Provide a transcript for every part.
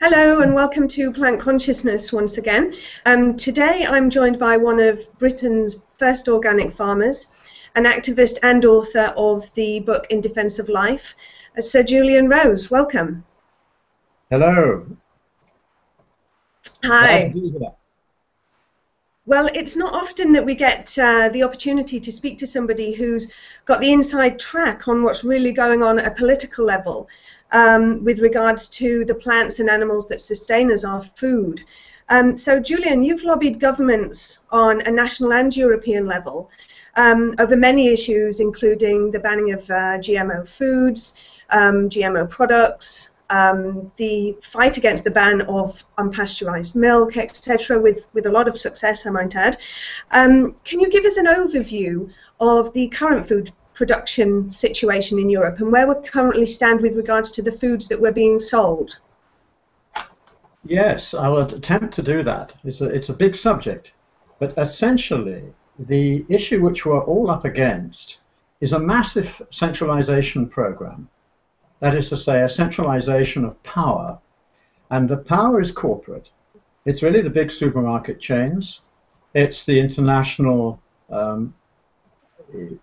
Hello and welcome to Plant Consciousness once again. Today I'm joined by one of Britain's first organic farmers, an activist and author of the book In Defence of Life, Sir Julian Rose. Welcome. Hello. Hi. Well, it's not often that we get the opportunity to speak to somebody who's got the inside track on what's really going on at a political level with regards to the plants and animals that sustain us, our food. So, Julian, you've lobbied governments on a national and European level over many issues, including the banning of GMO foods, GMO products, the fight against the ban of unpasteurized milk, etc., with a lot of success, I might add. Can you give us an overview of the current food production situation in Europe and where we currently stand with regards to the foods that were being sold? Yes, I will attempt to do that. It's a big subject, but essentially the issue which we're all up against is a massive centralization program. That is to say, a centralization of power, and the power is corporate. It's really the big supermarket chains. It's the international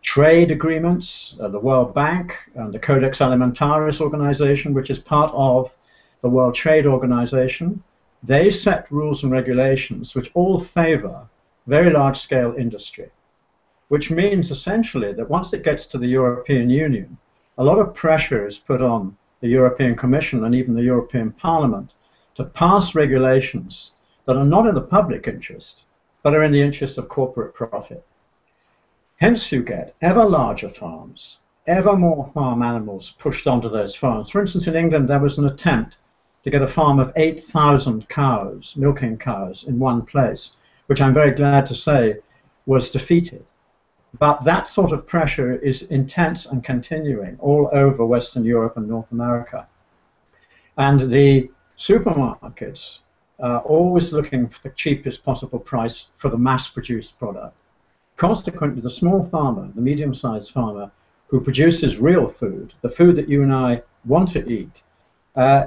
trade agreements, the World Bank, and the Codex Alimentarius organization, which is part of the World Trade Organization. They set rules and regulations which all favor very large-scale industry, which means essentially that once it gets to the European Union, a lot of pressure is put on the European Commission and even the European Parliament to pass regulations that are not in the public interest, but are in the interest of corporate profit. Hence you get ever larger farms, ever more farm animals pushed onto those farms. For instance, in England there was an attempt to get a farm of 8,000 cows, milking cows, in one place, which I'm very glad to say was defeated. But that sort of pressure is intense and continuing all over Western Europe and North America. And the supermarkets are always looking for the cheapest possible price for the mass-produced product. Consequently, the small farmer, the medium-sized farmer, who produces real food, the food that you and I want to eat,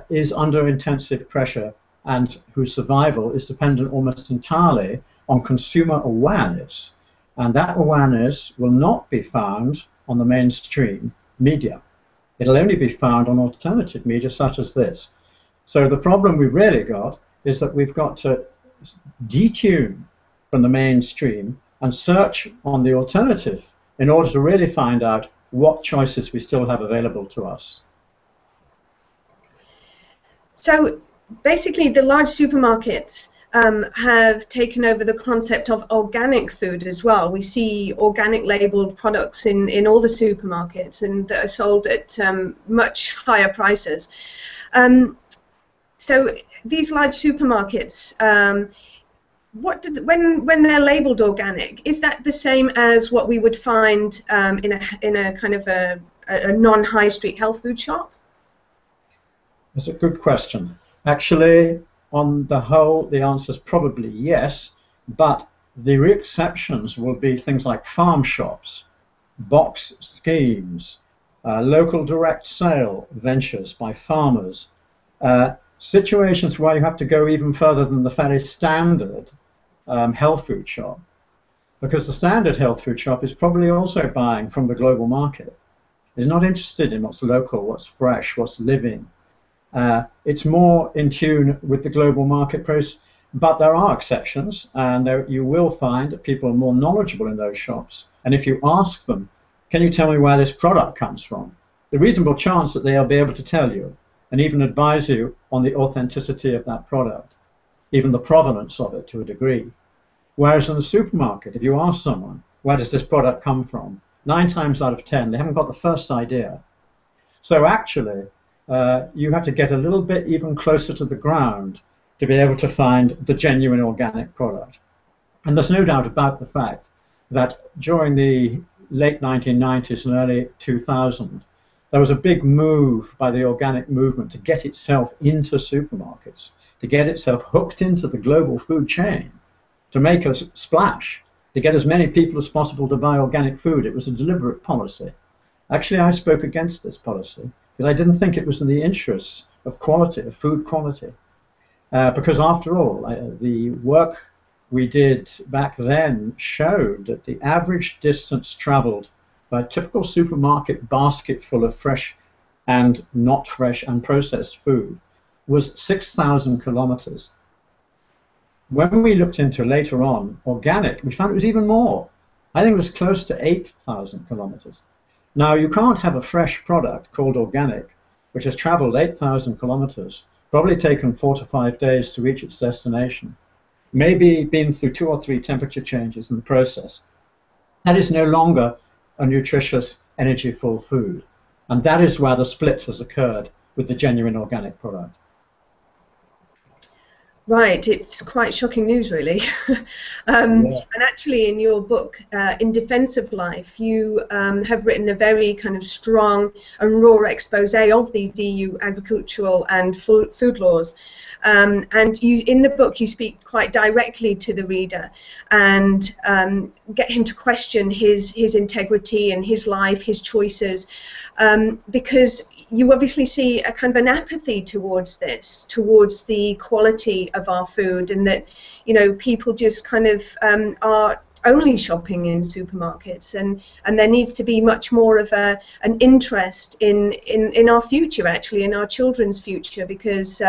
is under intensive pressure and whose survival is dependent almost entirely on consumer awareness. And that awareness will not be found on the mainstream media. It'll only be found on alternative media such as this. So the problem we've really got is that we've got to detune from the mainstream and search on the alternative in order to really find out what choices we still have available to us. So basically the large supermarkets have taken over the concept of organic food as well. We see organic labeled products in all the supermarkets and that are sold at much higher prices. So these large supermarkets, when they're labeled organic, is that the same as what we would find in a kind of a non-high street health food shop? That's a good question. Actually, on the whole, the answer is probably yes, but the exceptions will be things like farm shops, box schemes, local direct sale ventures by farmers, situations where you have to go even further than the fairly standard health food shop, because the standard health food shop is probably also buying from the global market. It's not interested in what's local, what's fresh, what's living. It's more in tune with the global market price, but there are exceptions, and you will find that people are more knowledgeable in those shops. And if you ask them, can you tell me where this product comes from? The reasonable chance that they'll be able to tell you and even advise you on the authenticity of that product, even the provenance of it to a degree. Whereas in the supermarket, if you ask someone, where does this product come from? 9 times out of 10, they haven't got the first idea. So actually, you have to get a little bit even closer to the ground to be able to find the genuine organic product. And there's no doubt about the fact that during the late 1990s and early 2000s, there was a big move by the organic movement to get itself into supermarkets, to get itself hooked into the global food chain, to make a splash, to get as many people as possible to buy organic food. It was a deliberate policy. Actually, I spoke against this policy because I didn't think it was in the interests of quality, of food quality. because after all, the work we did back then showed that the average distance traveled by a typical supermarket basket full of fresh and not fresh and processed food was 6,000 kilometers. When we looked into later on organic, we found it was even more. I think it was close to 8,000 kilometers. Now, you can't have a fresh product called organic, which has traveled 8,000 kilometers, probably taken 4 to 5 days to reach its destination, maybe been through 2 or 3 temperature changes in the process. That is no longer a nutritious, energy-full food. And that is where the split has occurred with the genuine organic product. Right, it's quite shocking news, really. And actually, in your book, In Defense of Life, you have written a very kind of strong and raw expose of these EU agricultural and food laws. And you, in the book, you speak quite directly to the reader and get him to question his integrity and his life, his choices, because you obviously see a kind of an apathy towards this, towards the quality of our food, and that, you know, people just kind of are only shopping in supermarkets, and there needs to be much more of an interest in our future, actually, in our children's future, because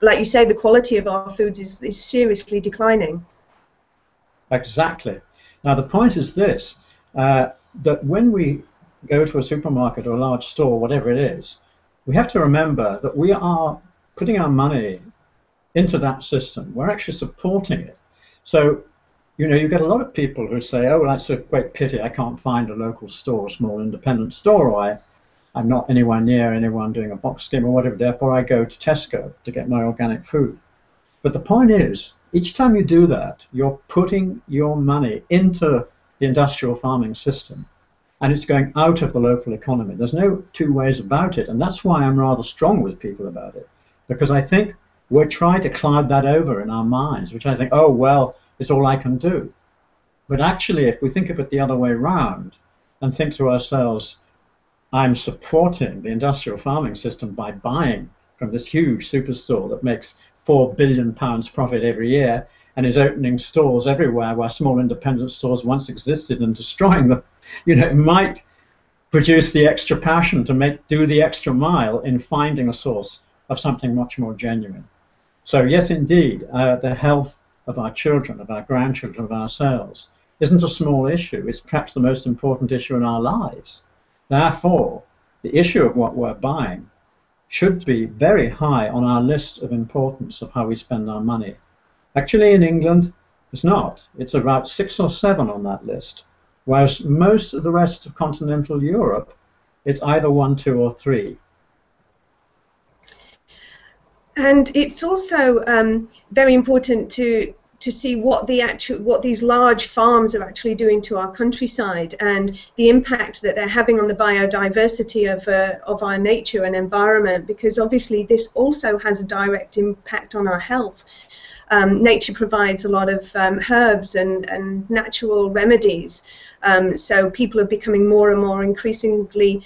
like you say, the quality of our foods is seriously declining. Exactly. Now the point is this, that when we go to a supermarket or a large store, whatever it is, we have to remember that we are putting our money into that system. We're actually supporting it. So, you know, you get a lot of people who say, oh, well, that's a great pity, I can't find a local store, a small independent store, or I'm not anywhere near anyone doing a box scheme or whatever, therefore I go to Tesco to get my organic food. But the point is, each time you do that, you're putting your money into the industrial farming system, and it's going out of the local economy. There's no two ways about it, and that's why I'm rather strong with people about it, because I think we're trying to cloud that over in our minds, which I think, oh, well, it's all I can do. But actually, if we think of it the other way around and think to ourselves, I'm supporting the industrial farming system by buying from this huge superstore that makes £4 billion profit every year and is opening stores everywhere where small independent stores once existed and destroying them, you know, it might produce the extra passion to do the extra mile in finding a source of something much more genuine. So yes, indeed, the health of our children, of our grandchildren, of ourselves isn't a small issue. It's perhaps the most important issue in our lives. Therefore, the issue of what we're buying should be very high on our list of importance of how we spend our money. Actually, in England, it's not. It's about 6 or 7 on that list, whereas most of the rest of continental Europe, it's either 1, 2, or 3. And it's also very important to see what these large farms are actually doing to our countryside and the impact that they're having on the biodiversity of our nature and environment, because obviously this also has a direct impact on our health. Nature provides a lot of herbs and natural remedies, so people are becoming more and more increasingly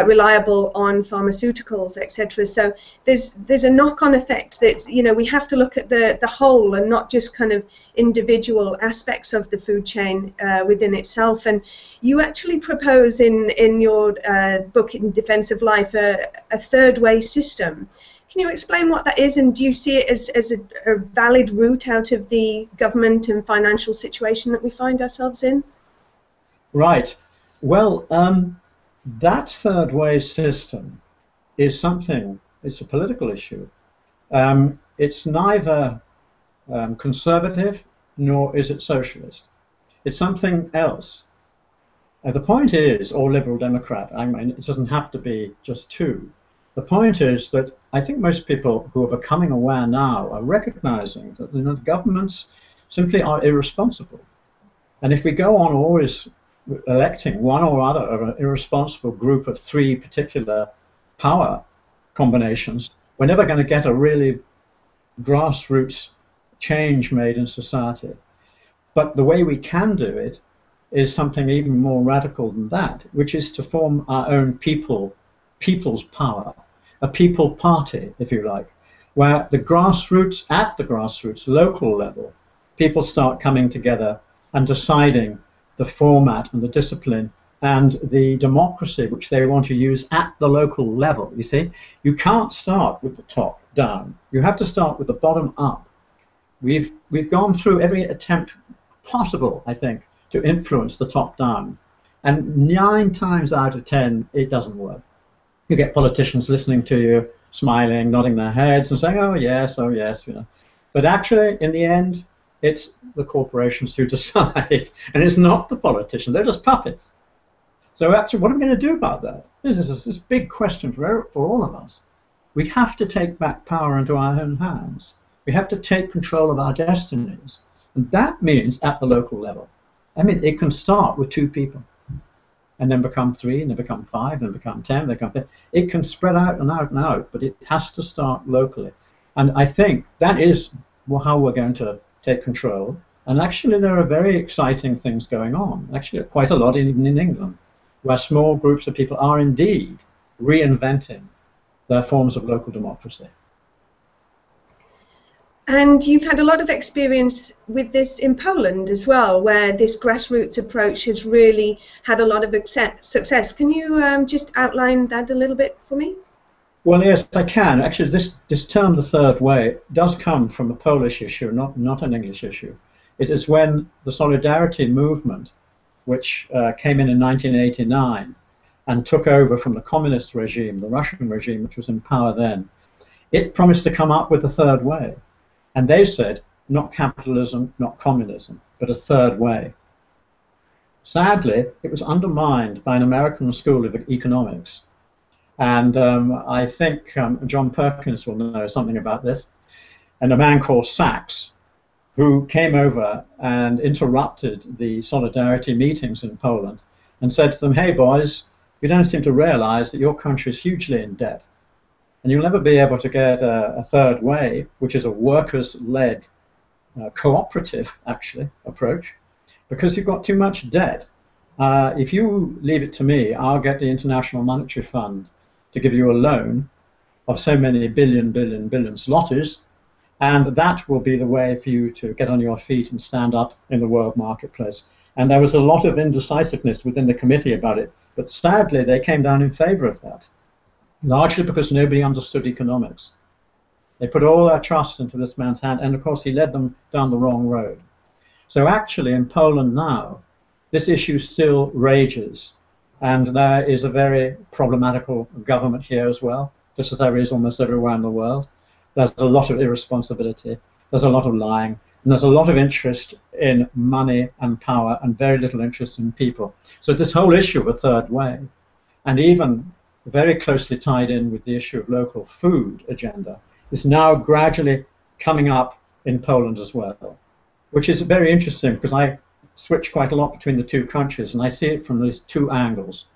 reliable on pharmaceuticals, etc. So there's a knock-on effect that, you know, we have to look at the whole and not just kind of individual aspects of the food chain within itself. And you actually propose in your book In Defense of Life a third way system. Can you explain what that is, and do you see it as a valid route out of the government and financial situation that we find ourselves in? Right. Well, that third way system is something, it's a political issue. It's neither conservative nor is it socialist. It's something else. The point is, or liberal democrat, I mean, it doesn't have to be just two. The point is that I think most people who are becoming aware now are recognizing that the governments simply are irresponsible. And if we go on always electing one or other of an irresponsible group of 3 particular power combinations, we're never going to get a really grassroots change made in society. But the way we can do it is something even more radical than that, which is to form our own people's power, a people party, if you like, where the grassroots, at the grassroots, local level, people start coming together and deciding the format and the discipline and the democracy which they want to use at the local level. You see, you can't start with the top down. You have to start with the bottom up. We've gone through every attempt possible, I think, to influence the top down, and 9 times out of 10 it doesn't work. You get politicians listening to you, smiling, nodding their heads, and saying, "Oh yes, you know." But actually, in the end, it's the corporations who decide, and it's not the politicians. They're just puppets. So actually, what are we going to do about that? This is this big question for all of us. We have to take back power into our own hands. We have to take control of our destinies. And that means at the local level. I mean, it can start with 2 people, and then become 3, and then become 5, and then become 10, then become 10. It can spread out and out and out, but it has to start locally. And I think that is how we're going to take control. And actually, there are very exciting things going on. Actually, quite a lot even in England, where small groups of people are indeed reinventing their forms of local democracy. And you've had a lot of experience with this in Poland as well, where this grassroots approach has really had a lot of success. Can you just outline that a little bit for me? Well, yes, I can. Actually, this term, the third way, does come from a Polish issue, not an English issue. It is when the Solidarity movement, which came in 1989 and took over from the communist regime, the Russian regime, which was in power then, it promised to come up with the third way. And they said, not capitalism, not communism, but a third way. Sadly, it was undermined by an American school of economics. And I think John Perkins will know something about this. And a man called Sachs, who came over and interrupted the Solidarity meetings in Poland and said to them, "Hey, boys, you don't seem to realize that your country is hugely in debt. And you'll never be able to get a third way, which is a workers-led, cooperative, actually, approach, because you've got too much debt. If you leave it to me, I'll get the International Monetary Fund to give you a loan of so many billion zlotys, and that will be the way for you to get on your feet and stand up in the world marketplace." And there was a lot of indecisiveness within the committee about it, but sadly they came down in favor of that, largely because nobody understood economics. They put all their trust into this man's hand, and of course he led them down the wrong road. So actually in Poland now, this issue still rages, and there is a very problematical government here as well, just as there is almost everywhere in the world. There's a lot of irresponsibility, there's a lot of lying, and there's a lot of interest in money and power and very little interest in people. So this whole issue of a third way, and even very closely tied in with the issue of local food agenda, is now gradually coming up in Poland as well, which is very interesting because I switch quite a lot between the 2 countries and I see it from these 2 angles.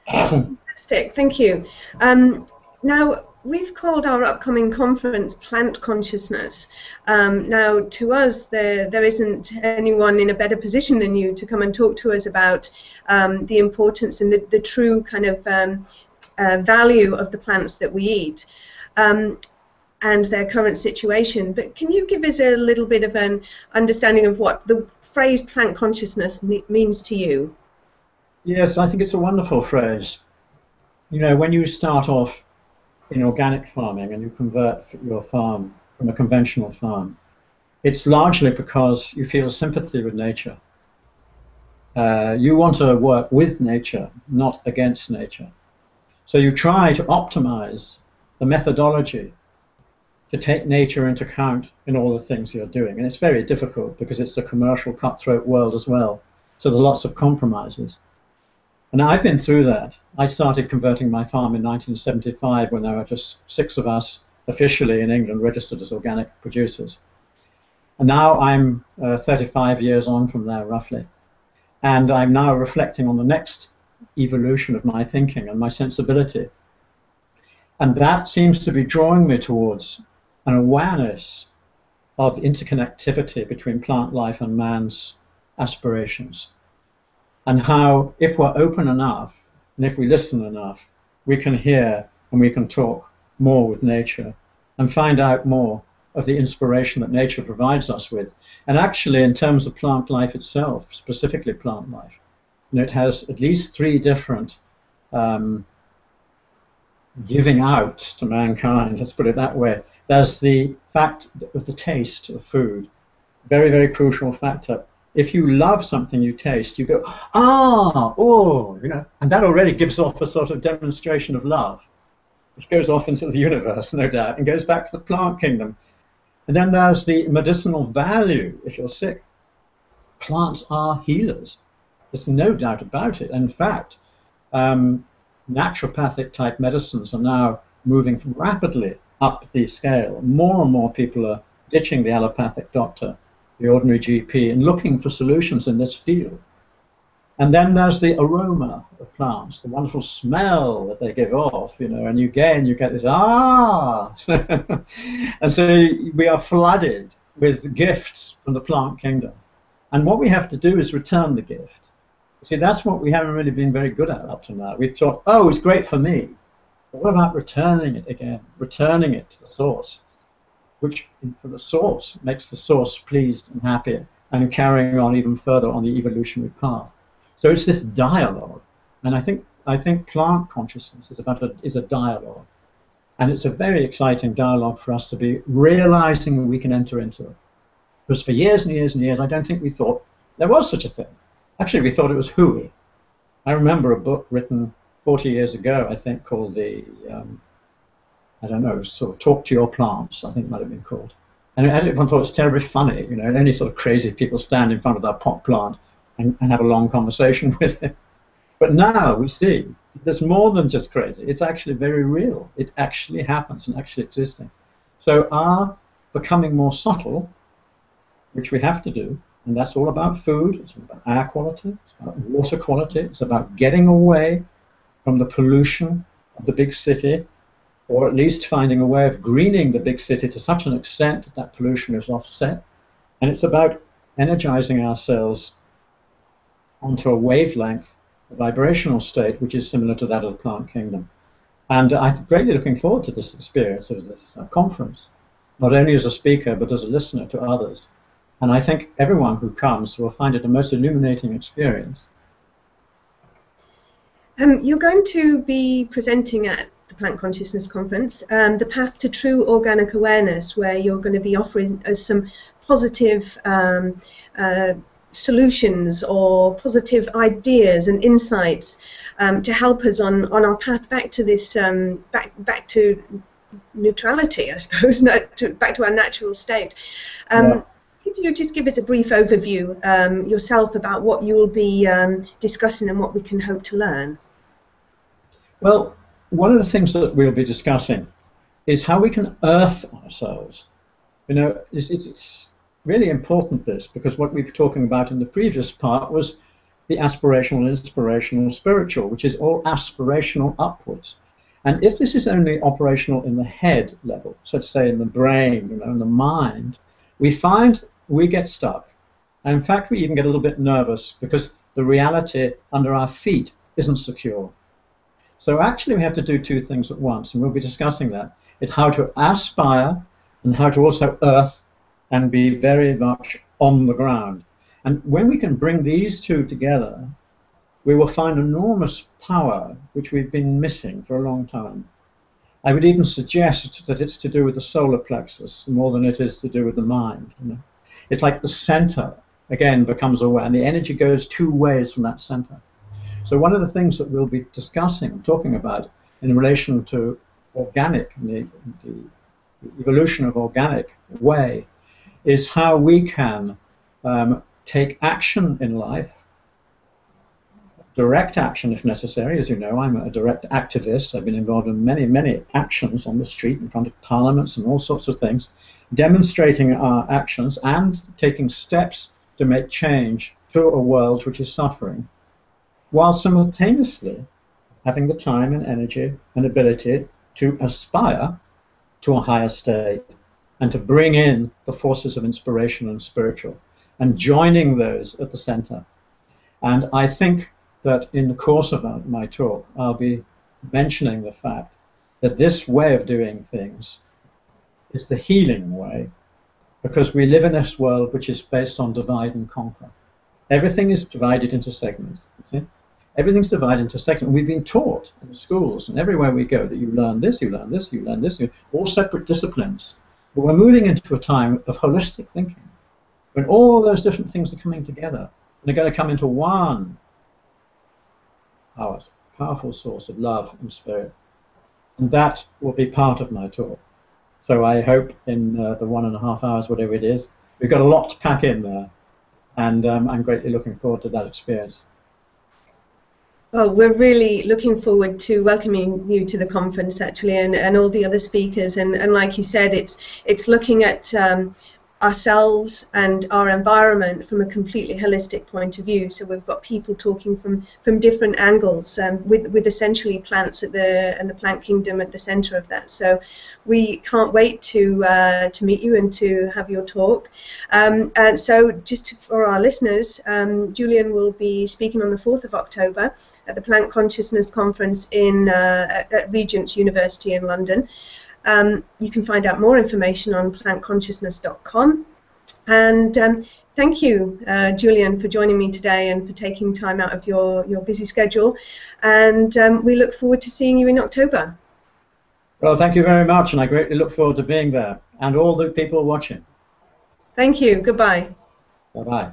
Fantastic, thank you. Now, we've called our upcoming conference Plant Consciousness. Now, to us, there isn't anyone in a better position than you to come and talk to us about the importance and the true kind of value of the plants that we eat and their current situation. But can you give us a little bit of an understanding of what the phrase plant consciousness means to you? Yes, I think it's a wonderful phrase. You know, when you start off in organic farming and you convert your farm from a conventional farm, it's largely because you feel sympathy with nature. You want to work with nature, not against nature. So you try to optimize the methodology to take nature into account in all the things you're doing. And it's very difficult because it's a commercial cutthroat world as well. So there's lots of compromises. And I've been through that. I started converting my farm in 1975 when there were just 6 of us officially in England registered as organic producers. And now I'm 35 years on from there, roughly. And I'm now reflecting on the next evolution of my thinking and my sensibility. And that seems to be drawing me towards an awareness of the interconnectivity between plant life and man's aspirations. And how, if we're open enough, and if we listen enough, we can hear and we can talk more with nature and find out more of the inspiration that nature provides us with. And actually, in terms of plant life itself, specifically plant life, it has at least 3 different giving out to mankind, let's put it that way. There's the fact of the taste of food, very, very crucial factor. If you love something you taste, you go, ah, oh, and that already gives off a sort of demonstration of love, which goes off into the universe, no doubt, and goes back to the plant kingdom. And then there's the medicinal value if you're sick. Plants are healers. There's no doubt about it. In fact, naturopathic type medicines are now moving rapidly up the scale. More and more people are ditching the allopathic doctor, the ordinary GP, and looking for solutions in this field. And then there's the aroma of plants, the wonderful smell that they give off, and you get this, ah! And so we are flooded with gifts from the plant kingdom. And what we have to do is return the gift. See, that's what we haven't really been very good at up to now. We've thought, oh, it's great for me. But what about returning it again, returning it to the source, which for the source makes the source pleased and happy and carrying on even further on the evolutionary path. So it's this dialogue, and I think plant consciousness is a dialogue, and it's a very exciting dialogue for us to be realizing we can enter into. Because for years and years and years, I don't think we thought there was such a thing. Actually, we thought it was hooey. I remember a book written 40 years ago, I think, called the, I don't know, sort of Talk to Your Plants, I think it might have been called. And everyone thought it was terribly funny, only sort of crazy people stand in front of their pot plant and have a long conversation with it. But now we see there's more than just crazy. It's actually very real. It actually happens and actually existing. So our becoming more subtle, which we have to do, and that's all about food, it's about air quality, it's about water quality, it's about getting away from the pollution of the big city, or at least finding a way of greening the big city to such an extent that that pollution is offset. And it's about energizing ourselves onto a wavelength, a vibrational state, which is similar to that of the plant kingdom. And I'm greatly looking forward to this experience of this conference, not only as a speaker, but as a listener to others. And I think everyone who comes will find it a most illuminating experience. You're going to be presenting at the Plant Consciousness Conference, The Path to True Organic Awareness, where you're going to be offering us some positive solutions or positive ideas and insights to help us on our path back to this, back to neutrality, I suppose, back to our natural state. Yeah. Could you just give us a brief overview yourself about what you'll be discussing and what we can hope to learn? Well, one of the things that we'll be discussing is how we can earth ourselves. It's really important, this, because what we were talking about in the previous part was the aspirational, inspirational, spiritual, which is all aspirational upwards. And if this is only operational in the head level, so to say in the brain, in the mind, we find we get stuck. And in fact, we even get a little bit nervous because the reality under our feet isn't secure. So actually we have to do 2 things at once, and we'll be discussing that. It's how to aspire and how to also earth and be very much on the ground. And when we can bring these 2 together, we will find enormous power which we've been missing for a long time. I would even suggest that it's to do with the solar plexus more than it is to do with the mind. It's like the center, again, becomes aware, and the energy goes 2 ways from that center. So one of the things that we'll be discussing, talking about in relation to organic, the evolution of organic way, is how we can take action in life, direct action if necessary. As you know, I'm a direct activist. I've been involved in many, many actions on the street in front of parliaments and all sorts of things, demonstrating our actions and taking steps to make change through a world which is suffering, while simultaneously having the time and energy and ability to aspire to a higher state and to bring in the forces of inspiration and spiritual and joining those at the center. And I think that in the course of my talk, I'll be mentioning the fact that this way of doing things is the healing way, because we live in this world which is based on divide and conquer. Everything is divided into segments. You see? Everything's divided into segments. We've been taught in schools and everywhere we go that you learn this, you learn this, you learn this, all separate disciplines. But we're moving into a time of holistic thinking, when all those different things are coming together, and they're going to come into one powerful source of love and spirit. And that will be part of my talk. So I hope in the 1.5 hours, whatever it is, we've got a lot to pack in there. And I'm greatly looking forward to that experience. Well, we're really looking forward to welcoming you to the conference, actually, and all the other speakers. And like you said, it's looking at ourselves and our environment from a completely holistic point of view. So we've got people talking from different angles, with essentially plants at the plant kingdom at the centre of that. So we can't wait to meet you and to have your talk. And so just for our listeners, Julian will be speaking on the 4th of October at the Plant Consciousness Conference at Regent's University in London. You can find out more information on plantconsciousness.com. And thank you, Julian, for joining me today and for taking time out of your busy schedule. And we look forward to seeing you in October. Well, thank you very much, and I greatly look forward to being there, and all the people watching. Thank you. Goodbye. Bye-bye.